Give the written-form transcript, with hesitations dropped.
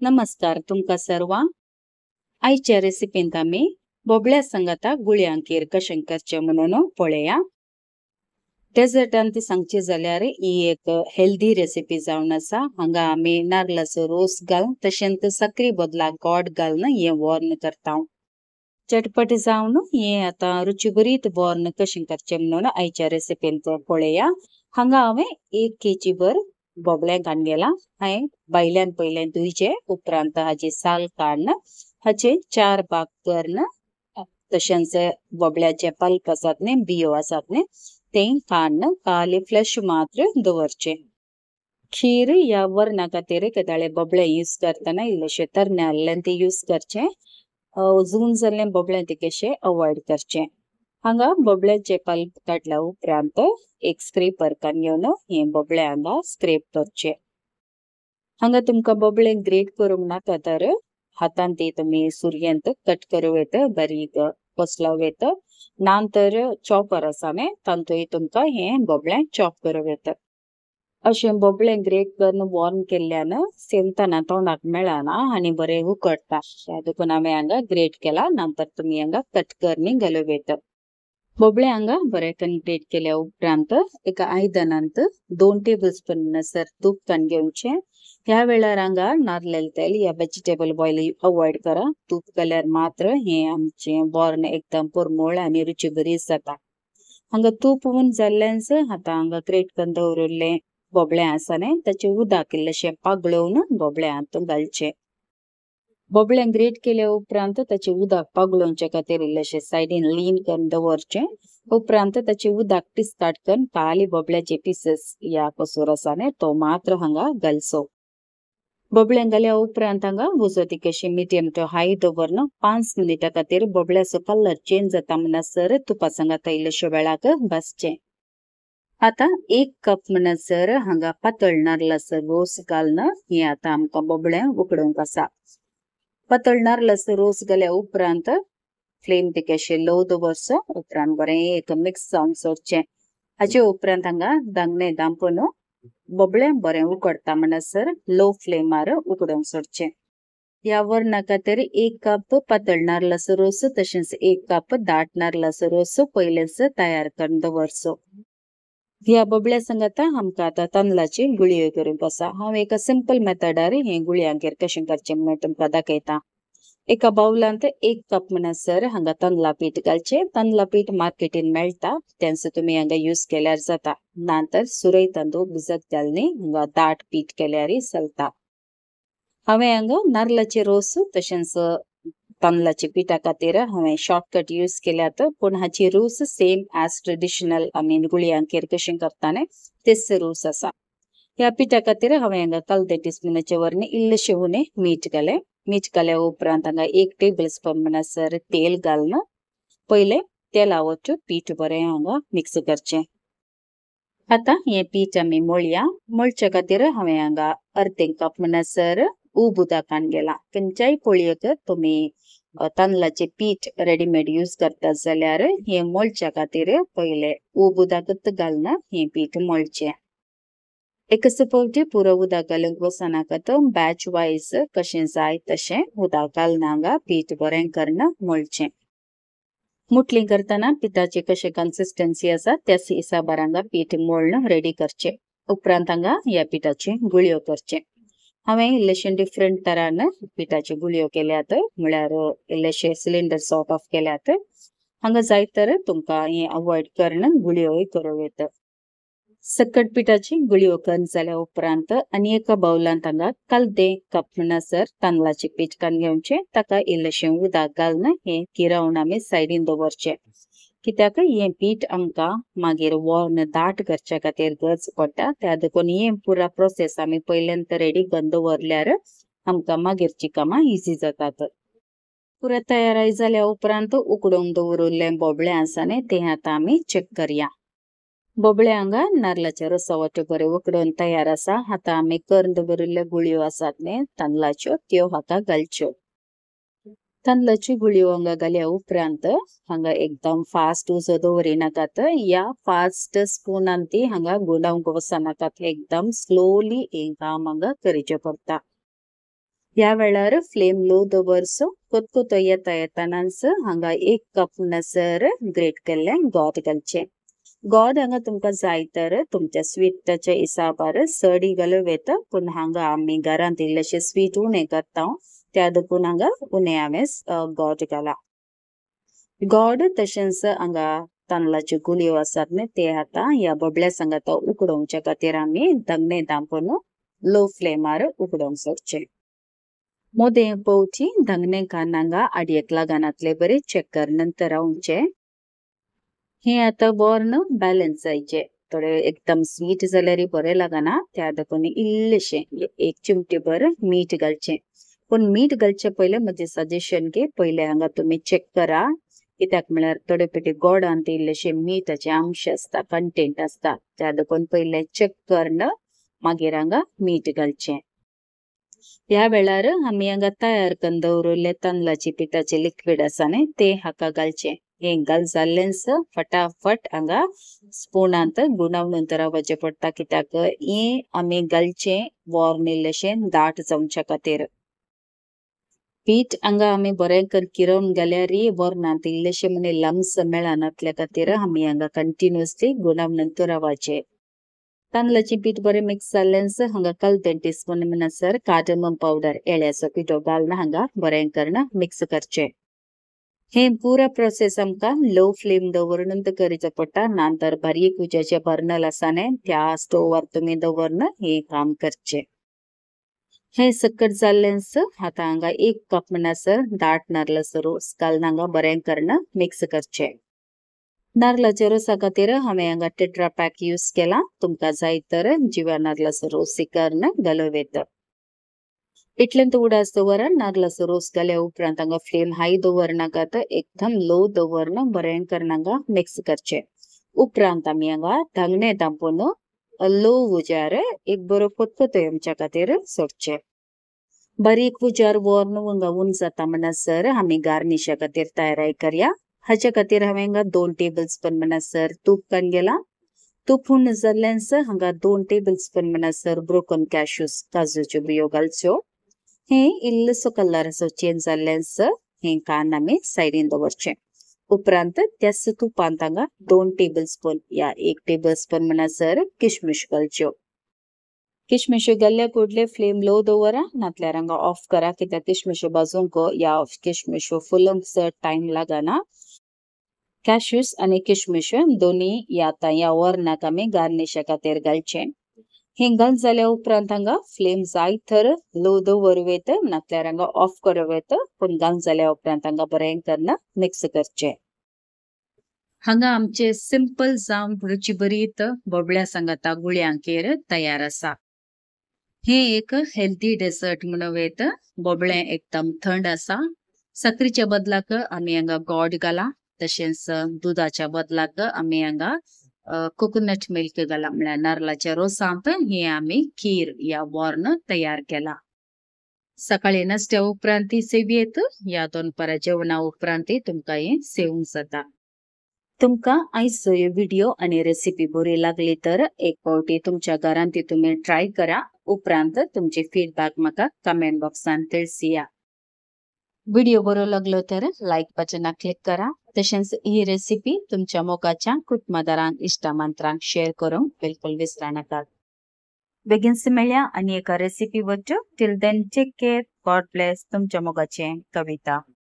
नमस्कार तुमका सर्वांक आयच्या रेसिपींत आमी बोबड्या संगता गुळयांकीर कशें करचें म्हणून पळया। डेझर्टान ती सांगची जाल्यार ही एक हेल्दी रेसिपी जावन आसा। हांगा आमी नारळाचो रोस घालून तशेंच साखरी बदला गोड घालून हे वर्ण करता। चटपट जावन हे आता रुचीभरीत वर्ण कशें करचें म्हणून आयच्या रेसिपींत पळया। हांगा हांवें 1 kg भर बोबळे काडलेला। हांवें भायल्यान पयलें धुयचे उपरांत हाची साल काडून हाचे 4 भाग करून तशेंच बोबळ्याचे पल्प आसात न्ही बियो आसात न्ही ते काडून खाली फ्लेश मात्र दवरचे। खीर या वर्णा खातीर केदाळे बोबळे यूज करतना इल्लेशे तरणे आसलें ते यूज करचे। जून जाल्ले बोबळे तिकेशे अवॉइड करचे। हांगा बोबळ्याचे पल्प काडल्या उपरांत एक स्क्रेपर घेवन हे बोबळे हांगा स्क्रेप करचे। हांगा तुमकां बोबळे ग्रेट करूंक नाका तर हातान ते तुमी सुरयेंत कट करूं येता बारीक कसलो येता नांतर चॉपर आसा न्ही तांतूय तुमकां हे बोबळे चॉप करूं येता। अशें बोबळे ग्रेट करून वॉर्न केल्ल्यान सेमतना तोंडाक मेळना आनी बरें उकडटा। देखून हांवें हांगा ग्रेट केला नंतर तुमी हांगा कट करनी घालूं येता। बोबळे हांगा बरे करून ग्रेट केल्या उपरांत एका आयदनांत 2 टेबलस्पून तूप काडून घेवचे। ह्या वेळार हांगा नारळेल तेल या वेजिटेबल ऑयल अवॉइड करा। तूप घाल्यार मात्र हे आमचे वर्ण एकदम पुरमळ आनी रुचीभरीत जाता। हांगा तूप उन जाल्ल्यानच आतां हांगा ग्रेट करून दवरिल्ले बोबळे आसा न्ही ताचे उदक इल्लेशें पागळोवन बोबळे हातूंत घालचे। बोबळे ग्रेट केल्या उपरांत ताचे उदक पागळोवचे खातीर इल्लेशें सायडीन लीन करून दवरचे। उपरांत ताचे उदक पिस्काट करून खाली बोबळ्याचे पीसेस या कसूर आसा न्ही तो मात्र हांगा घालचो। बोबळे घाल्या उपरांत हांगा उजो तिकेशें मिडियम टू हाय दवरून 5 मिनिटां खातीर बोबळ्याचो कलर चेंज जाता म्हणसर तुपा सांगात इल्लेशे वेळाक भाजचे। आता 1 कप म्हणसर हांगा पातळ नारळाचो रोस घालून हे आता आमकां बोबळे उकडूंक आसा। पातळ नारळाचो रोस घाल्या उपरांत फ्लेम तिकेशें लो दवरचो। उपरांत बरें एक मिक्स जावन सोडचें। हाचे उपरांत हांगा धांगणे दांपून बोबळे बरें उकडटा म्हणसर लो फ्लेमार उकडूंक सोडचें। ह्या वर्णा खातीर 1 कप पातळ नारळाचो रोस तशेंच 1 कप दाट नारळाचो रोस पयलेच तयार करून दवरचो। ह्या बोबळ्या सांगात आमकां आतां तांदळाची गुळयो करूंक आसा। हांव एका सिंपल मेथडार हे गुळयांकीर कशें करचें म्हणून तुमकां दाखयता। एका बाउलांत 1 कप म्हणसर हांगा तांदळा पीठ घालचें। तांदळा पीठ मार्केटीन मेळटा तेंच तुमी हांगा यूज केल्यार जाता। नंतर सुरय तांदूळ भिजत घालून हांगा दाट पीठ केल्यार चलता। हांवें हांगा नारळाचे रोस तशेंच तांदळाच्या पिठा खातीर हांवें शॉर्टकट यूज केल्यात पूण हाची रूच सेम एज ट्रेडिशनल आमी गुळयांकीर कशें करता न्ही तेच रूच आसा। ह्या पिठा खातीर हांवें हांगा कालदे टीस्पूनाचे वरणी इल्लेशें उणें मीठ घालें। मीठ घाल्या उपरांत हांगा 1 टेबलस्पून म्हणसर तेल घालून पयले तेला वचून पीठ बरें हांगा मिक्स करचें। आता हे पीठ आमी मळया। मळचे खातीर हांवें हांगा अर्दे कप म्हणसर उब उदक काडून गेला। खंयच्याय पोळयेक तुमी तांदळाचे पीठ रेडीमेड यूज करतात जाल्यार हे मळच्या खातीर पयले उब उदकच घालून हे पीठ मळचें। एकच फावटी पुरो उदक घालूंक वचनाकात बॅच वायज कशें जाय तशें उदक घालून हांगा पीठ बरें करून मळचें। मुटली करतना पिठाची कशी कन्सिस्टन्सी आसा त्याच हिसाबार हांगा पीठ मळून रेडी करचें। उपरांत हांगा ह्या पिठाची गुळयो करचें। हांवें इल्लेशें डिफरंट तरान पिठाची गुळयो केल्यात म्हळ्यार इल्लेशे सिलिंडर सॉर्ट ऑफ केल्यात। हांगा जाय तर तुमकां हे अवॉइड करून गुळयोय करूं येता। सकट पिठाची गुळयो करून जाल्या उपरांत आनी एका बाउलांत हांगा कालदे कप म्हणसर तांदळाचे पीठ काडून घेवचें। ताका इल्लेशें उदक घालून हे किरावन आमी सायडीन दवरचें। कित्याक हे पीठ आमकां मागीर वर्ण दाट करचे खातीर गरज पडटा त्या देखून हे पुरा प्रोसेस आमी पयलेंत रेडी करून दवरल्यार आमकां मागीरची कामां इजी जातात। पुरा तयाराय जाल्या उपरांत उकडूंक दवरिल्ले बोबळे आसा न्ही ते आतां आमी चेक करया। बोबळे हांगा नारळाच्या रोसा वांटो बरें उकडून तयार आसा। आतां आमी करून दवरिल्ले गुळयो आसात न्ही तांदळाच्यो त्यो हाका घालच्यो। तांदळाची गुळयो हांगा घाल्या उपरांत हांगा एकदम फास्ट उजो दवरिनाकात। या फास्ट स्पूनान ती हांगा गुंडावंक वचनाकात। एकदम स्लोली हे काम हांगा करचें पडटा। ह्या वेळार फ्लेम लो दवरसो कोतकोतो येता येतानाच हांगा 1 कप नसर ग्रेट केल्ले गोड घालचे. गोड हांगा तुमकां जाय तर तुमच्या स्वीटाच्या हिसाबार सडी घालूं येता, पूण हांगा आमी घरांत इल्लेशे स्वीट उणे करता त्या देखून हांगा उणे हांवें गोड घाला. गोड तशेंच हांगा तांदळाच्यो गुळयो आसात न्ही ते आता ह्या बोबड्या संगत उकडोवच्या खातीर आमी धगणे दांपून लो फ्लेमार उकडोवंक सोडचे. मोदे पोवची धगणे घालून हांगा आडयेक लागनातले बरे चेक कर नंतर रावचे. हे आता बोर्न बॅलन्स जायचे. थोडे एकदम स्वीट जाल्यार बरे लागना त्या देखून इल्लेशे 1 चिमटी भर मीठ घालचे. पण मीठ घालचे पहिले म्हजे सजेशन की पहिले हांगा तुम्ही चेक करा, कित्याक म्हळ्यार थोडे पेटी गोडांत इल्लेशे मीठाचे अंश असता, कंटेंट असता, त्या देखून पहिले चेक करून मागीर हांगा मीठ घालचे. ह्या वेळार आमी हांगा तयार करून दवरले तांदळाची पिठाचे लिक्विड आसा न्ही ते हाका घालचे. हे घाल जाल्लेंच फटाफट हांगा स्पुनांत गुणावून रावचे पडटा, कित्याक हे आमी घालचे वोर्न इल्लेशे दाट जावच्या खातीर. पीठ हांगा आमी बरें किरोवन घाल्यार वोर्नांत इल्लेशे म्हणे लम्स मेळनातल्या खातीर आमी हांगा कंटिन्युअसली गुणावून रावचे. तांदळाची पीठ बरें मिक्स जाल्लेंच हांगा कलते टीस्पून म्हणसर कार्डमम पावडर येळ्याचो पिठो घालून हांगा बरें करून मिक्स करचे. हे पुरा प्रोसेस आमकां लो फ्लेम दवरून करचे पडटा, नंतर बारीक उज्याचे बर्नल आसा न्ही त्या स्टोवार तुमी दवरून हे काम करचे. हे सकट जाल्लेंच आता हांगा 1 कप म्हणसर दाट नारळाचो रोस घालून हांगा बरें करून मिक्स करचे. नारळाच्या रोसा खातीर हांवें हांगा टेट्रा पॅक यूज केला. तुमकां जाय तर जिवा नारळाचो रोस करून घालूं येता. इतलेंत उडास दवरून नारळाचो रोस घाल्या उपरांत हांगा फ्लेम हाय दवरनाकात, एकदम लो दवरून बरें करून हांगा मिक्स करचे. उपरांत आमी हांगा धगणे दांपून लो उज्यार एक बरो कोतकोतो येवच्या खातीर सोडचे. बारीक उज्यार वोर्न उंगावून जाता म्हणसर आमी गार्निशा खातीर तयारी करया. हाच्या खातीर हांवें हांगा 2 टेबलस्पून म्हणसर तूप घातलेला. तूप उण जाल्लेंच हांगा 2 टेबलस्पून म्हणसर ब्रोकन कॅश्यूज काजूच्यो बियो घालच्यो. हे इल्लोसो कलर असो चेंज जाल्लेंच हे कान आमी सायडीन दवरचे. उपरांत त्याच तुपांत हांगा 2 टेबलस्पून या 1 टेबलस्पून म्हणसर किशमिश घालच्यो. किशमिश घाल्ल्या कुडले फ्लेम लो दवरा, नातल्यार हांगा ऑफ करा, कित्याक किशमिश भाजूंक या किशमिश फुलूंक चड टायम लागना. कॅश्यूज आणि किशमिश दोन्ही या वोर्नाक आमी गार्निशा खातीर घालचे. हे घाल जाल्या उपरांत हांगा फ्लेम जाय तर लो दवरूं येता, नातल्यार हांगा ऑफ करूं येता, पूण घाल जाल्या उपरांत हांगा बरें करून मिक्स करचे. हांगा आमचे सिंपल जावन रुचीभरीत बोबड्या संगता गुळयांकीर तयार आसा. हे एक हेल्दी डेजर्ट म्हणून येता. बोबळे एकदम थंड आसा. साखरेच्या बदलाक आमी हांगा गोड घाला, तशेंच दुधाच्या बदलाक आमी हांगा कोकोनट मिल्क घाला, म्हळ्यार नारळाच्या रोसांत हे आमी खीर या वोर्न तयार केला. सकाळी नाश्त्या उपरांत सेवियेत या दनपारा जेवणा उपरांत तुमकां हे सेवूंक जाता. तुमकां आयचो व्हिडिओ आणि रेसिपी बरी लागली तर एक फावटी तुमच्या घरांत तुम्ही ट्राय करा. उपरांत तुमचे फीडबॅक म्हाका कमेंट बॉक्सान ತಿಳಿಸಿया. व्हिडिओ बरो लागलो तर लाईक बटनाक क्लिक करा. तशेंच ही रेसिपी तुमच्या मोगाच्या कुटुंबदारांक इश्टमित्रांक शेअर करूंक बिलकुल विसरा नाकात. बेगीनच मेळया आनी एका रेसिपी वच्चो. Till then take care. God bless. तुमच्या मोगाचे कविता.